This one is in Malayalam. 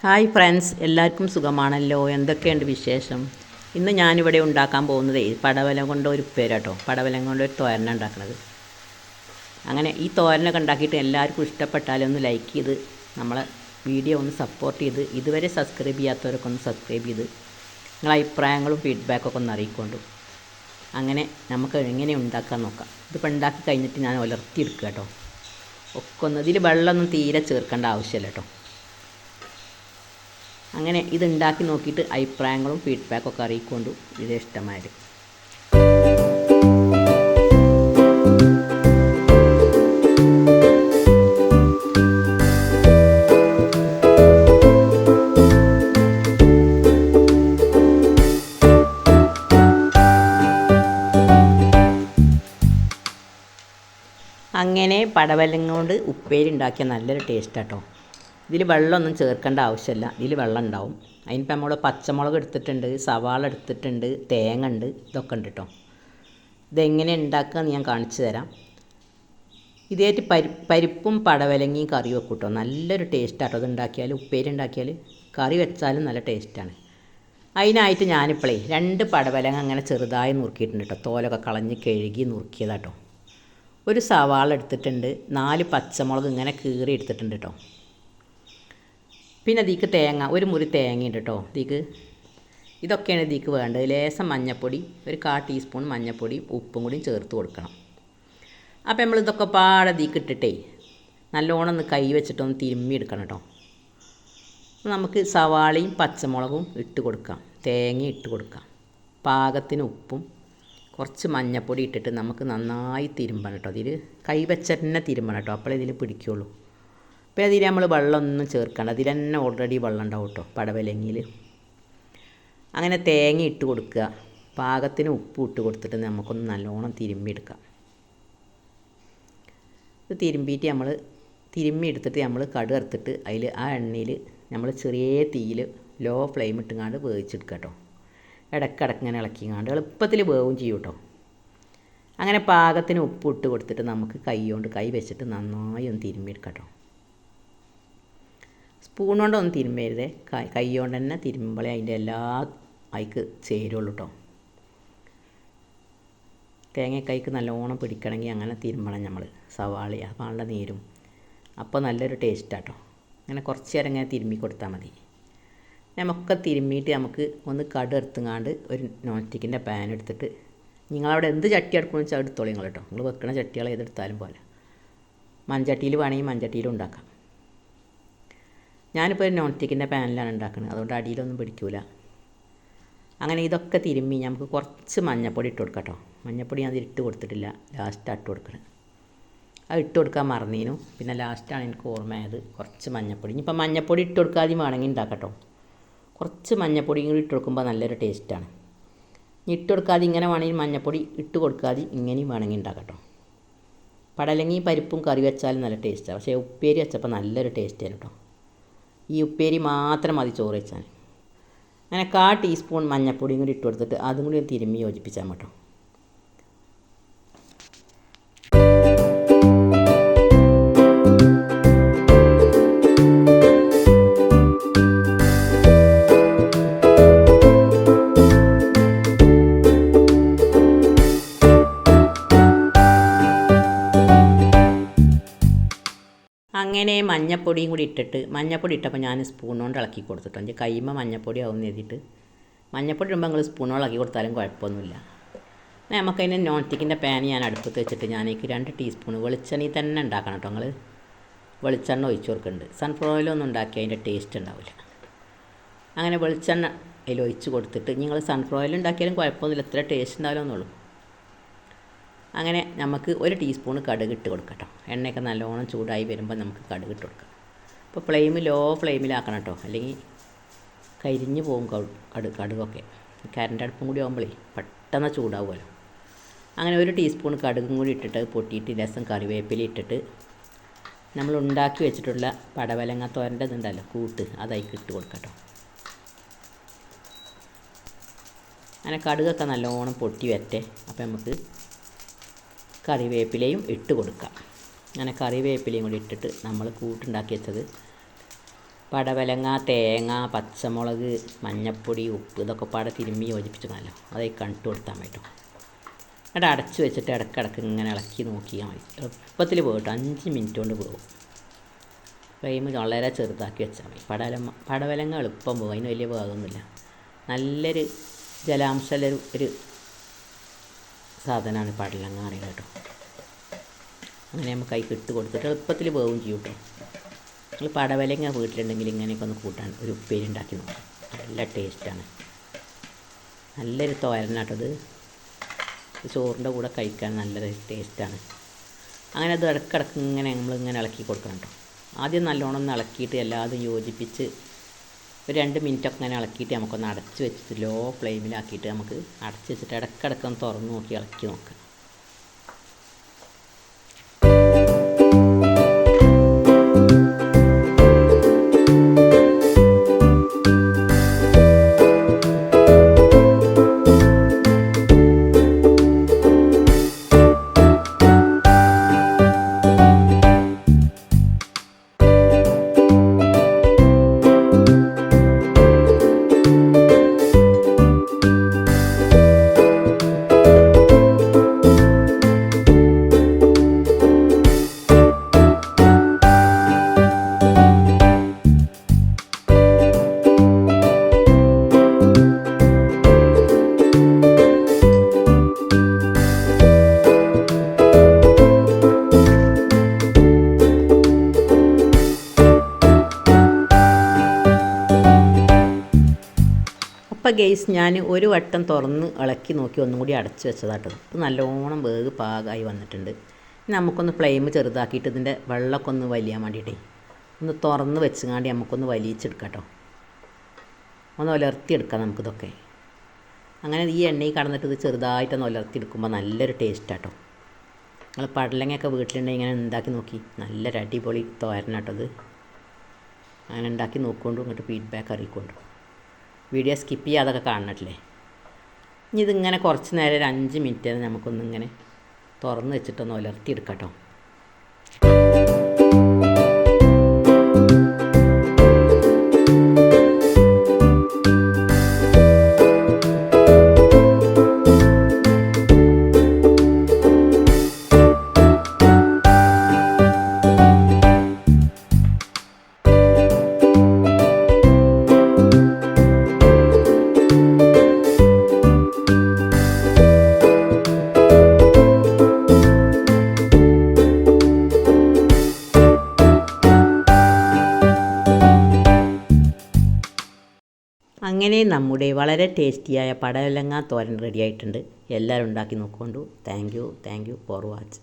ഹായ് ഫ്രണ്ട്സ്, എല്ലാവർക്കും സുഖമാണല്ലോ. എന്തൊക്കെയുണ്ട് വിശേഷം? ഇന്ന് ഞാനിവിടെ ഉണ്ടാക്കാൻ പോകുന്നത് പടവലം കൊണ്ട് ഒരു ഉപ്പേരി പടവലം കൊണ്ട് ഒരു തോരന ഉണ്ടാക്കുന്നത്. അങ്ങനെ ഈ തോരനൊക്കെ ഉണ്ടാക്കിയിട്ട് എല്ലാവർക്കും ഇഷ്ടപ്പെട്ടാലൊന്ന് ലൈക്ക് ചെയ്ത് നമ്മളെ വീഡിയോ ഒന്ന് സപ്പോർട്ട് ചെയ്ത് ഇതുവരെ സബ്സ്ക്രൈബ് ചെയ്യാത്തവരൊക്കെ ഒന്ന് സബ്സ്ക്രൈബ് ചെയ്ത് നിങ്ങളെ അഭിപ്രായങ്ങളും ഫീഡ്ബാക്കൊക്കെ ഒന്ന് അറിയിക്കൊണ്ടു. അങ്ങനെ നമുക്ക് എങ്ങനെ ഉണ്ടാക്കാൻ നോക്കാം. ഇതിപ്പോൾ ഉണ്ടാക്കി കഴിഞ്ഞിട്ട് ഞാൻ ഉലർത്തിയെടുക്കുക ഒക്കെ ഒന്ന് ഇതിൽ വെള്ളമൊന്നും തീരെ ചേർക്കേണ്ട ആവശ്യമില്ല അങ്ങനെ ഇത് ഉണ്ടാക്കി നോക്കിയിട്ട് അഭിപ്രായങ്ങളും ഫീഡ്ബാക്കൊക്കെ അറിയിക്കൊണ്ടു ഇത് ഇഷ്ടമായത്. അങ്ങനെ പടവലം കൊണ്ട് ഉപ്പേരി ഉണ്ടാക്കിയ നല്ലൊരു ടേസ്റ്റ് ഇതിൽ വെള്ളമൊന്നും ചേർക്കേണ്ട ആവശ്യമില്ല. ഇതിൽ വെള്ളം ഉണ്ടാവും. അതിനിപ്പോൾ നമ്മൾ പച്ചമുളക് എടുത്തിട്ടുണ്ട്, സവാള എടുത്തിട്ടുണ്ട്, തേങ്ങ ഉണ്ട്, ഇതൊക്കെ ഉണ്ട് ഇതെങ്ങനെ ഉണ്ടാക്കുകയെന്ന് ഞാൻ കാണിച്ചു തരാം. ഇതായിട്ട് പരിപ്പും പടവലങ്ങയും കറി വെക്കും നല്ലൊരു ടേസ്റ്റാട്ടോ ഇത് ഉണ്ടാക്കിയാൽ. ഉപ്പേരി ഉണ്ടാക്കിയാൽ കറി വെച്ചാലും നല്ല ടേസ്റ്റാണ്. അതിനായിട്ട് ഞാനിപ്പോഴേ 2 പടവലങ്ങ അങ്ങനെ ചെറുതായി നുറുക്കിയിട്ടുണ്ട് തോലൊക്കെ കളഞ്ഞ് കഴുകി നുറുക്കിയതാട്ടോ. ഒരു സവാള എടുത്തിട്ടുണ്ട്, 4 പച്ചമുളക് ഇങ്ങനെ കീറി എടുത്തിട്ടുണ്ട് പിന്നെ ഇതിക്ക് തേങ്ങ, ഒരു മുറി തേങ്ങയുണ്ട് ഇതൊക്കെയാണ് ഇതിക്ക് വേണ്ടത്. ലേശം മഞ്ഞൾപ്പൊടി, ഒരു 1/4 ടീസ്പൂൺ മഞ്ഞൾപ്പൊടി, ഉപ്പും കൂടി ചേർത്ത് കൊടുക്കണം. അപ്പോൾ നമ്മൾ ഇതൊക്കെ പാടെ ഇതിക്ക് ഇട്ടിട്ടേ നല്ലോണം ഒന്ന് കൈ വെച്ചിട്ടൊന്ന് തിരുമ്മി എടുക്കണം നമുക്ക് സവാളയും പച്ചമുളകും ഇട്ട് കൊടുക്കാം, തേങ്ങ ഇട്ട് കൊടുക്കാം, പാകത്തിന് ഉപ്പും കുറച്ച് മഞ്ഞൾപ്പൊടി ഇട്ടിട്ട് നമുക്ക് നന്നായി തിരുമ്പണം ഇതിൽ കൈ വെച്ചിട്ട് തന്നെ തിരുമ്പണം അപ്പോഴേ ഇതിൽ പിടിക്കുകയുള്ളൂ. അപ്പോൾ അതിൽ നമ്മൾ വെള്ളമൊന്നും ചേർക്കണ്ട, അതിൽ തന്നെ ഓൾറെഡി വെള്ളം ഉണ്ടാവും പടവലങ്ങിയിൽ. അങ്ങനെ തേങ്ങ ഇട്ട് കൊടുക്കുക, പാകത്തിന് ഉപ്പ് ഇട്ട് കൊടുത്തിട്ട് നമുക്കൊന്ന് നല്ലോണം തിരുമ്മിയെടുക്കാം. ഇത് തിരുമ്മി എടുത്തിട്ട് നമ്മൾ കടുക് വറുത്തിട്ട് അതിൽ ആ എണ്ണയിൽ നമ്മൾ ചെറിയ തീയിൽ ലോ ഫ്ലെയിം ഇട്ടുങ്ങാണ്ട് വേവിച്ചെടുക്കുക ഇടയ്ക്കിടയ്ക്ക് ഇങ്ങനെ ഇളക്കിങ്ങാണ്ട് എളുപ്പത്തിൽ വേവും ചെയ്യും അങ്ങനെ പാകത്തിന് ഉപ്പ് ഇട്ട് കൊടുത്തിട്ട് നമുക്ക് കൈ വെച്ചിട്ട് നന്നായി ഒന്ന് തിരുമ്മിയെടുക്കാം സ്പൂൺ കൊണ്ടൊന്നും തിരുമ്പരുതേ, കൈ കൊണ്ട് തന്നെ തിരുമ്പളേ അതിൻ്റെ എല്ലാ അതിക്ക് ചേരുള്ളൂ തേങ്ങക്കൈക്ക് നല്ലോണം പിടിക്കണമെങ്കിൽ അങ്ങനെ തിരുമ്പണം നമ്മൾ സവാള പാളുടെ നീരും. അപ്പോൾ നല്ലൊരു ടേസ്റ്റാട്ടോ. അങ്ങനെ കുറച്ച് നേരം ഇങ്ങനെ തിരുമ്മി കൊടുത്താൽ മതി. നമുക്ക് തിരുമ്മിയിട്ട് നമുക്ക് ഒന്ന് കടുക് എടുത്തുങ്ങാണ്ട് ഒരു നോൺ സ്റ്റിക്കിൻ്റെ പാൻ എടുത്തിട്ട് നിങ്ങളവിടെ എന്ത് ചട്ടി എടുക്കണമെന്ന് വെച്ചാൽ എടുത്തോളൂ നിങ്ങൾ വെക്കണ ചട്ടികൾ ഏതെടുത്താലും പോലെ. മൺചട്ടിയിൽ വേണമെങ്കിൽ മൺചട്ടിയിലും ഉണ്ടാക്കാം. ഞാനിപ്പോൾ ഒരു നോൺ സ്റ്റിക്കിൻ്റെ പാനിലാണ് ഉണ്ടാക്കുന്നത്, അതുകൊണ്ട് അടിയിലൊന്നും പിടിക്കില്ല. അങ്ങനെ ഇതൊക്കെ തിരുമ്മി നമുക്ക് കുറച്ച് മഞ്ഞൾപ്പൊടി ഇട്ട് കൊടുക്കാം മഞ്ഞൾപ്പൊടി ഞാൻ ഇട്ട് കൊടുത്തിട്ടില്ല, ലാസ്റ്റാണ് ഇട്ട് കൊടുക്കണം. അത് ഇട്ട് കൊടുക്കാൻ മറന്നീനു, പിന്നെ ലാസ്റ്റാണ് എനിക്ക് ഓർമ്മയായത് കുറച്ച് മഞ്ഞൾപ്പൊടി. ഇനിയിപ്പോൾ മഞ്ഞൾപ്പൊടി ഇട്ട് കൊടുക്കാതെ വേണമെങ്കിൽ ഉണ്ടാക്കാം കുറച്ച് മഞ്ഞൾപ്പൊടിയും കൂടി ഇട്ട് കൊടുക്കുമ്പോൾ നല്ലൊരു ടേസ്റ്റാണ്. ഇട്ട് കൊടുക്കാതെ ഇങ്ങനെ വേണമെങ്കിൽ മഞ്ഞൾപ്പൊടി ഇട്ട് കൊടുക്കാതെ ഇങ്ങനെയും വേണമെങ്കിൽ ഉണ്ടാക്കാം പടലങ്ങി പരിപ്പും കറി വെച്ചാലും നല്ല ടേസ്റ്റാണ്. പക്ഷേ ഉപ്പേരി വെച്ചപ്പോൾ നല്ലൊരു ടേസ്റ്റാണ് ഈ ഉപ്പേരി മാത്രം മതി ചോറ് വെച്ചാൽ. അങ്ങനെ 1/4 ടീസ്പൂൺ മഞ്ഞൾപ്പൊടിയും കൂടി ഇട്ട് കൊടുത്തിട്ട് അതും കൂടി തിരുമ്മി യോജിപ്പിച്ചാൽ മതി അങ്ങനെ മഞ്ഞപ്പൊടിയും കൂടി ഇട്ടിട്ട് മഞ്ഞപ്പൊടി ഇട്ടപ്പോൾ ഞാൻ സ്പൂൺ കൊണ്ട് ഇളക്കി കൊടുത്തിട്ട് എൻ്റെ കൈമ മഞ്ഞപ്പൊടി ആവുമെന്ന് എഴുതിയിട്ട് മഞ്ഞപ്പൊടി ഇടുമ്പോൾ നിങ്ങൾ സ്പൂൺ ഇളക്കി കൊടുത്താലും കുഴപ്പമൊന്നുമില്ല. നമുക്കതിന് നോൺ സ്റ്റിക്കിൻ്റെ പാൻ ഞാൻ അടുപ്പത്ത് വെച്ചിട്ട് ഞാനേക്ക് 2 ടീസ്പൂൺ വെളിച്ചെണ്ണയിൽ തന്നെ ഉണ്ടാക്കണം നിങ്ങൾ വെളിച്ചെണ്ണ ഒഴിച്ച് കൊടുക്കുന്നുണ്ട്. സൺഫ്ലവർ ഓയിലൊന്നും ഉണ്ടാക്കി അതിൻ്റെ ടേസ്റ്റ് ഉണ്ടാവില്ല. അങ്ങനെ വെളിച്ചെണ്ണ അതിൽ ഒഴിച്ച് കൊടുത്തിട്ട് നിങ്ങൾ സൺഫ്ലവർ ഓയിൽ ഉണ്ടാക്കിയാലും കുഴപ്പമൊന്നുമില്ല, എത്ര ടേസ്റ്റ് ഉണ്ടാവില്ലെന്നുള്ളൂ. അങ്ങനെ നമുക്ക് 1 ടീസ്പൂൺ കടുക് ഇട്ട് കൊടുക്കാം എണ്ണയൊക്കെ നല്ലോണം ചൂടായി വരുമ്പോൾ നമുക്ക് കടുക് ഇട്ട് കൊടുക്കാം. അപ്പോൾ ലോ ഫ്ലെയിമിലാക്കണം അല്ലെങ്കിൽ കരിഞ്ഞ് പോകും കടുകൊക്കെ. കരണ്ട് അടുപ്പും കൂടി ആകുമ്പോഴേ പെട്ടെന്ന് ചൂടാവുമല്ലോ. അങ്ങനെ 1 ടീസ്പൂൺ കടുകും കൂടി ഇട്ടിട്ട് പൊട്ടിയിട്ട് രസം കറിവേപ്പില ഇട്ടിട്ട് നമ്മൾ ഉണ്ടാക്കി വെച്ചിട്ടുള്ള പടവലങ്ങ തോരൻ്റെ ഇതുണ്ടല്ലോ കൂട്ട് അതായിക്ക് ഇട്ട് കൊടുക്കാം അങ്ങനെ കടുകൊക്കെ നല്ലോണം പൊട്ടി വരട്ടെ. അപ്പോൾ നമുക്ക് കറിവേപ്പിലയും ഇട്ട് കൊടുക്കാം. അങ്ങനെ കറിവേപ്പിലയും കൂടി ഇട്ടിട്ട് നമ്മൾ കൂട്ടുണ്ടാക്കി വെച്ചത് പടവലങ്ങ, തേങ്ങ, പച്ചമുളക്, മഞ്ഞൾപ്പൊടി, ഉപ്പ് ഇതൊക്കെ പാടെ തിരുമ്മി യോജിപ്പിച്ചിട്ടുണ്ടല്ലോ അത് കണ്ടിട്ട് കൊടുത്താൽ മതി കേട്ടോ. എന്നിട്ട് അടച്ച് വെച്ചിട്ട് ഇടയ്ക്കിടയ്ക്ക് ഇങ്ങനെ ഇളക്കി നോക്കിയാൽ മതി. എളുപ്പത്തിൽ പോകട്ടോ, 5 മിനിറ്റ് കൊണ്ട് പോകും. ഫ്ലെയിം വളരെ ചെറുതാക്കി വെച്ചാൽ മതി. പടവലങ്ങ എളുപ്പം പോകും, അതിന് വലിയ വേഗമൊന്നുമില്ല. നല്ലൊരു ജലാംശമുള്ള ഒരു സാധനമാണ് പടവലങ്ങ അറിയുന്നത് കേട്ടോ. അങ്ങനെ നമുക്ക് അതിൽ ഇട്ട് കൊടുത്തിട്ട് എളുപ്പത്തിൽ വേവും ചെയ്യും കേട്ടോ. നിങ്ങൾ പടവലങ്ങ വീട്ടിലുണ്ടെങ്കിൽ ഇങ്ങനെയൊക്കെ ഒന്ന് കൂട്ടാൻ ഒരു ഉപ്പേരി ഉണ്ടാക്കി നോക്കാം, നല്ല ടേസ്റ്റാണ്. നല്ലൊരു തോരനാട്ടത്, ചോറിൻ്റെ കൂടെ കഴിക്കാൻ നല്ലൊരു ടേസ്റ്റാണ്. അങ്ങനെ അത് ഇടയ്ക്കിടയ്ക്ക് നമ്മളിങ്ങനെ ഇളക്കി കൊടുക്കണം കേട്ടോ. ആദ്യം നല്ലോണം ഒന്ന് ഇളക്കിയിട്ട് എല്ലാതും യോജിപ്പിച്ച് ഒരു 2 മിനിറ്റൊക്കെ ഇങ്ങനെ ഇളക്കിയിട്ട് നമുക്കൊന്ന് അടച്ച് വെച്ചിട്ട് ലോ ഫ്ലെയിമിലാക്കിയിട്ട് നമുക്ക് അടച്ച് വെച്ചിട്ട് ഇടയ്ക്കിടയ്ക്ക് ഒന്ന് തുറന്ന് നോക്കി ഇളക്കി നോക്കാം. അപ്പോൾ ഗെയ്സ് ഞാൻ ഒരു വട്ടം തുറന്ന് ഇളക്കി നോക്കി ഒന്നും കൂടി അടച്ച് വെച്ചതാട്ടോ. ഇപ്പോൾ നല്ലോണം വേഗ് പാകമായി വന്നിട്ടുണ്ട്. നമുക്കൊന്ന് ഫ്ലെയിം ചെറുതാക്കിയിട്ട് ഇതിൻ്റെ വെള്ളമൊക്കെ ഒന്ന് വലിയാൻ വേണ്ടിയിട്ടേ ഒന്ന് തുറന്ന് വെച്ചുകാണ്ടി നമുക്കൊന്ന് വലിയിച്ചെടുക്കാം കേട്ടോ. ഒന്ന് ഉലർത്തിയെടുക്കാം നമുക്കിതൊക്കെ. അങ്ങനെ ഈ എണ്ണയിൽ കടന്നിട്ട് ഇത് ചെറുതായിട്ടൊന്ന് ഉലർത്തിയെടുക്കുമ്പോൾ നല്ലൊരു ടേസ്റ്റാട്ടോ. നിങ്ങൾ പടലങ്ങയൊക്കെ വീട്ടിലുണ്ടെങ്കിൽ ഇങ്ങനെ ഉണ്ടാക്കി നോക്കി, നല്ലൊരു അടിപൊളി തോരനാട്ടോ ഇത്. അങ്ങനെ ഉണ്ടാക്കി നോക്കിക്കൊണ്ടു ഇങ്ങോട്ട് ഫീഡ്ബാക്ക് അറിയിക്കൊണ്ടു. വീഡിയോ സ്കിപ്പ് ചെയ്യാതൊക്കെ കാണണല്ലേ. ഇനി ഇതിങ്ങനെ കുറച്ച് നേരം ഒരു 5 മിനിറ്റ് നമുക്കൊന്നിങ്ങനെ തുറന്ന് വെച്ചിട്ടൊന്ന് ഉലർത്തിയെടുക്കാം കേട്ടോ. അങ്ങനെ നമ്മുടെ വളരെ ടേസ്റ്റിയായ പടവലങ്ങ തോരൻ റെഡി ആയിട്ടുണ്ട്. എല്ലാവരും ഉണ്ടാക്കി നോക്കിക്കൊണ്ടു. Thank you for watch.